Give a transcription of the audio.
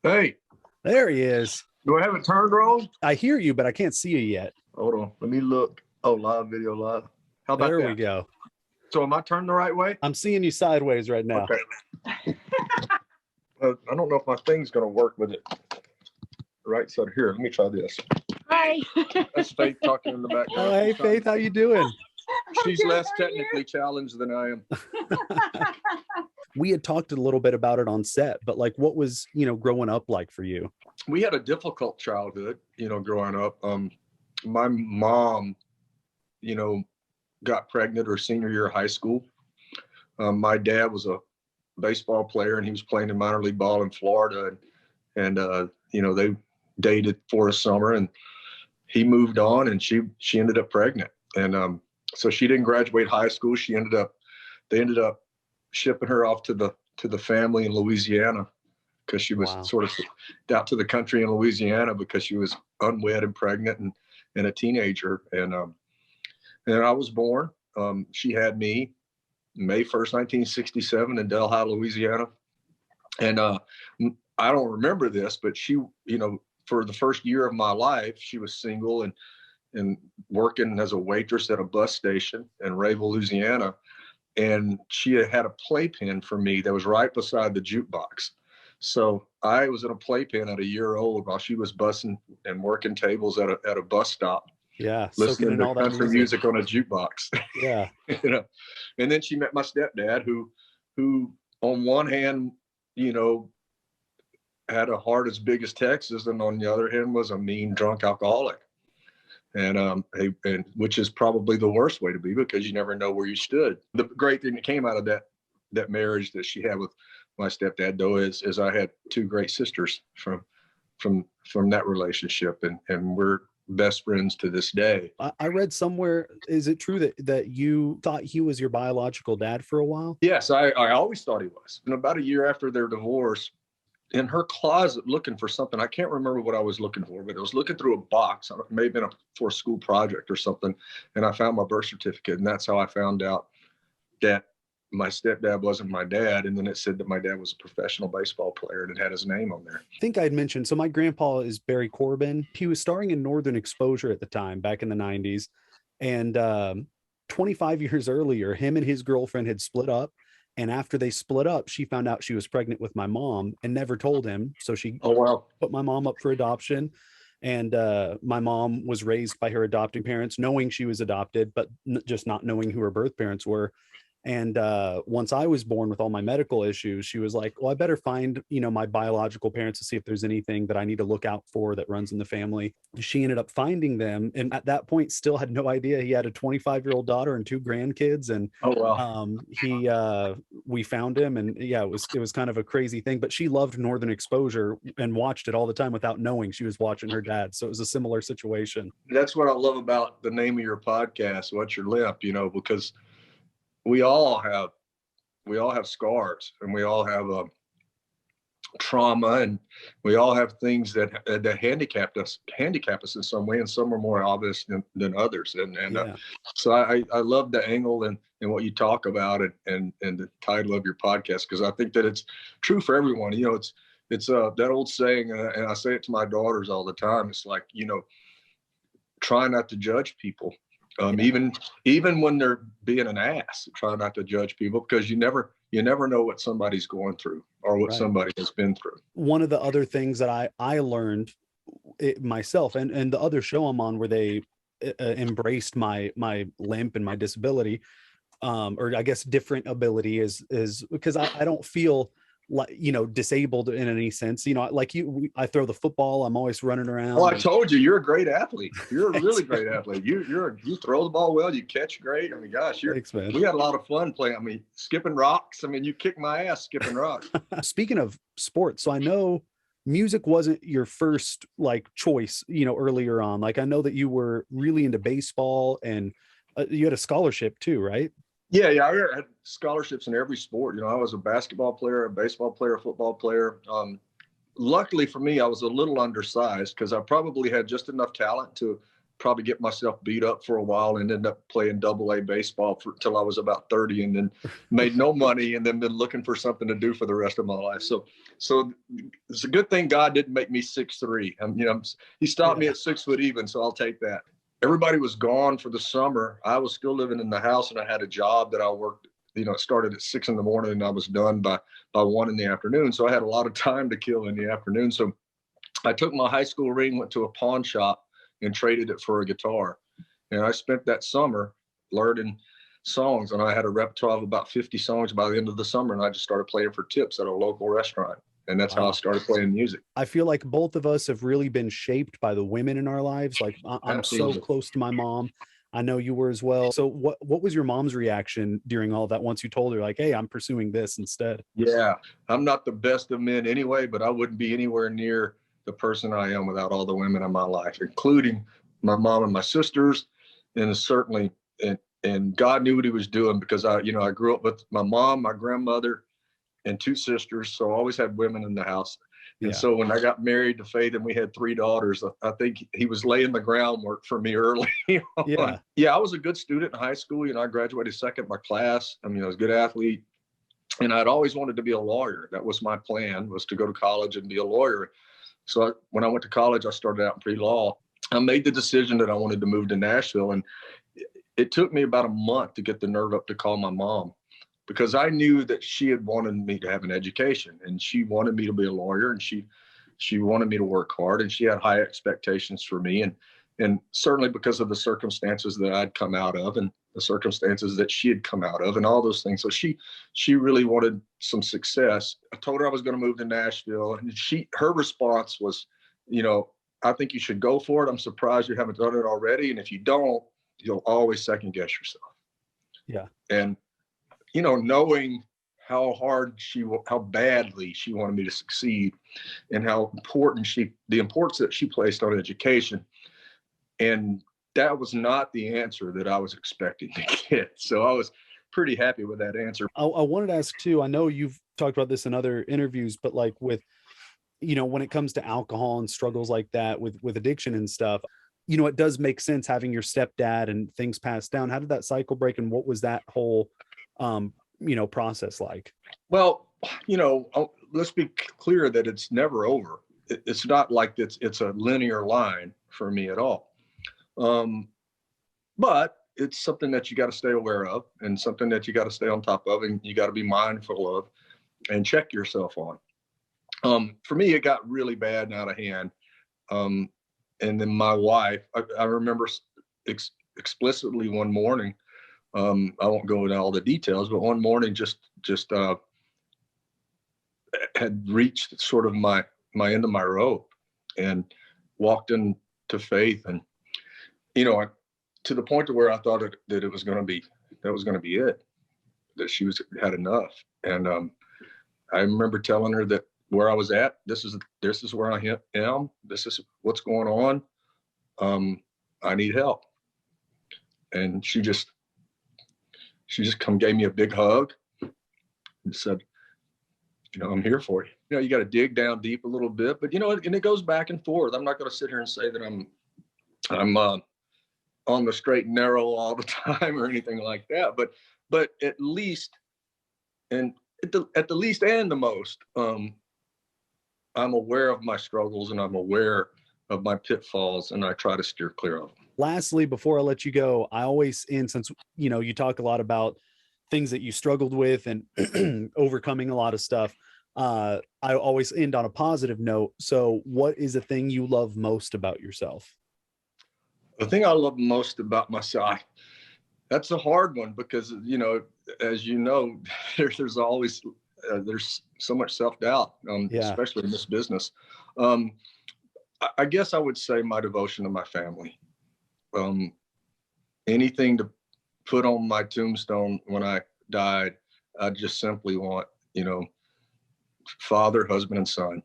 Hey, There he is. do I have it turned wrong? I hear you, but I can't see you yet. Hold on. Let me look. Oh, live video live. How about There we that? go. So am I turned the right way? I'm seeing you sideways right now. Okay. I don't know if my thing's going to work with it. Right side here. Let me try this. Hi. That's Faith talking in the background. Oh, hey, Faith, how you doing? She's less technically challenged than I am. We had talked a little bit about it on set, but like, what was, growing up like for you? We had a difficult childhood, growing up. My mom, got pregnant her senior year of high school. My dad was a baseball player and he was playing in minor league ball in Florida. And they dated for a summer and he moved on and she ended up pregnant. And so she didn't graduate high school. They ended up shipping her off to the family in Louisiana because she was sort of out to the country in Louisiana because she was unwed and pregnant and a teenager. And I was born. She had me May 1st, 1967 in Delhi, Louisiana. And I don't remember this, but she, for the first year of my life, she was single and working as a waitress at a bus station in Rayville, Louisiana. And she had a playpen for me that was right beside the jukebox. So I was in a playpen at a year old while she was bussing and working tables at a bus stop. Yeah, listening to country music on a jukebox. Yeah. And then she met my stepdad who on one hand, had a heart as big as Texas, and on the other hand was a mean drunk alcoholic. And which is probably the worst way to be because you never know where you stood. The great thing that came out of that marriage that she had with my stepdad though is I had two great sisters from that relationship, and we're best friends to this day. I read somewhere, is it true that you thought he was your biological dad for a while? Yes, I always thought he was. And about a year after their divorce, in her closet looking for something, I can't remember what I was looking for, but I was looking through a box. It may have been for a school project or something, and I found my birth certificate, and that's how I found out that my stepdad wasn't my dad. And then it said that my dad was a professional baseball player, and it had his name on there. I think I'd mentioned, so my grandpa is Barry Corbin. He was starring in Northern Exposure at the time, back in the 90s. And 25 years earlier, him and his girlfriend had split up. And after they split up, she found out she was pregnant with my mom and never told him. So she put my mom up for adoption. And my mom was raised by her adopting parents, knowing she was adopted, but just not knowing who her birth parents were. And once I was born with all my medical issues, she was like, well, I better find, my biological parents to see if there's anything that I need to look out for that runs in the family. She ended up finding them. And at that point, still had no idea he had a 25-year-old daughter and two grandkids. And we found him. And yeah, it was kind of a crazy thing. But she loved Northern Exposure and watched it all the time without knowing she was watching her dad. So it was a similar situation. That's what I love about the name of your podcast, What's Your Limp, because we all have scars, and we all have trauma, and we all have things that handicap us in some way, and some are more obvious than others. So I love the angle and what you talk about and the title of your podcast, because I think that it's true for everyone. It's that old saying, and I say it to my daughters all the time. It's like, try not to judge people. Even when they're being an ass, try not to judge people, because you never know what somebody's going through or what somebody has been through. One of the other things that I learned myself and the other show I'm on, where they embraced my limp and my disability, or I guess different ability, is because I don't feel like, disabled in any sense. Like I throw the football, I'm always running around. Well, I told you, you're a great athlete. You're a really great athlete. You throw the ball well, you catch great. I mean, gosh, thanks, man. We had a lot of fun playing. I mean, skipping rocks. I mean, you kicked my ass skipping rocks. Speaking of sports, so I know music wasn't your first choice, earlier on. Like, I know that you were really into baseball, and you had a scholarship too, right? Yeah, I had scholarships in every sport. I was a basketball player, a baseball player, a football player. Luckily for me, I was a little undersized because I probably had just enough talent to probably get myself beat up for a while and end up playing double A baseball till I was about 30, and then made no money, and then been looking for something to do for the rest of my life. So it's a good thing God didn't make me 6'3". He stopped me at 6 foot even, so I'll take that. Everybody was gone for the summer. I was still living in the house, and I had a job that I worked, it started at 6 a.m. and I was done by 1 p.m. So I had a lot of time to kill in the afternoon. So I took my high school ring, went to a pawn shop, and traded it for a guitar. And I spent that summer learning songs, and I had a repertoire of about 50 songs by the end of the summer. And I just started playing for tips at a local restaurant. And that's how I started playing music. I feel like both of us have really been shaped by the women in our lives. Like I'm so close to my mom. I know you were as well. So what was your mom's reaction during all of that once you told her, like, hey, I'm pursuing this instead? Yeah, I'm not the best of men anyway, but I wouldn't be anywhere near the person I am without all the women in my life, including my mom and my sisters. And certainly, and God knew what he was doing, because I grew up with my mom, my grandmother, and 2 sisters. So I always had women in the house. And so when I got married to Faith and we had 3 daughters, I think he was laying the groundwork for me early. I was a good student in high school. I graduated second in my class. I was a good athlete, and I'd always wanted to be a lawyer. That was my plan, was to go to college and be a lawyer. So when I went to college, I started out in pre-law. I made the decision that I wanted to move to Nashville, and it took me about a month to get the nerve up to call my mom, because I knew that she had wanted me to have an education, and she wanted me to be a lawyer, and she wanted me to work hard, and she had high expectations for me. And certainly because of the circumstances that I'd come out of, and the circumstances that she had come out of, and all those things. So she really wanted some success. I told her I was going to move to Nashville, and her response was, I think you should go for it. I'm surprised you haven't done it already. And if you don't, you'll always second guess yourself. Yeah. And, knowing how badly she wanted me to succeed, and how the importance that she placed on education. And that was not the answer that I was expecting to get. So I was pretty happy with that answer. I wanted to ask too, I know you've talked about this in other interviews, but like with, when it comes to alcohol and struggles like that with addiction and stuff, it does make sense having your stepdad and things passed down. How did that cycle break, and what was that whole, process like? Well, let's be clear that it's never over. It's not like it's a linear line for me at all. But it's something that you got to stay aware of, and something that you got to stay on top of, and you got to be mindful of and check yourself on. For me, it got really bad and out of hand. And then my wife, I remember explicitly one morning, I won't go into all the details, but one morning just had reached sort of my end of my rope, and walked into Faith, and to the point to where I thought that it was going to be it, that she had enough. And I remember telling her that where I was at, this is where I am. This is what's going on. I need help. And she just gave me a big hug and said, I'm here for you. You got to dig down deep a little bit, but and it goes back and forth. I'm not going to sit here and say that I'm on the straight and narrow all the time or anything like that. But at least, and at the least and the most, I'm aware of my struggles, and I'm aware of my pitfalls, and I try to steer clear of them. Lastly, before I let you go, I always, and since, you talk a lot about things that you struggled with and overcoming a lot of stuff, I always end on a positive note. So what is the thing you love most about yourself? The thing I love most about myself, that's a hard one, because, as there's always, there's so much self-doubt, especially in this business. I guess I would say my devotion to my family. Anything to put on my tombstone when I died, I just simply want, father, husband, and son.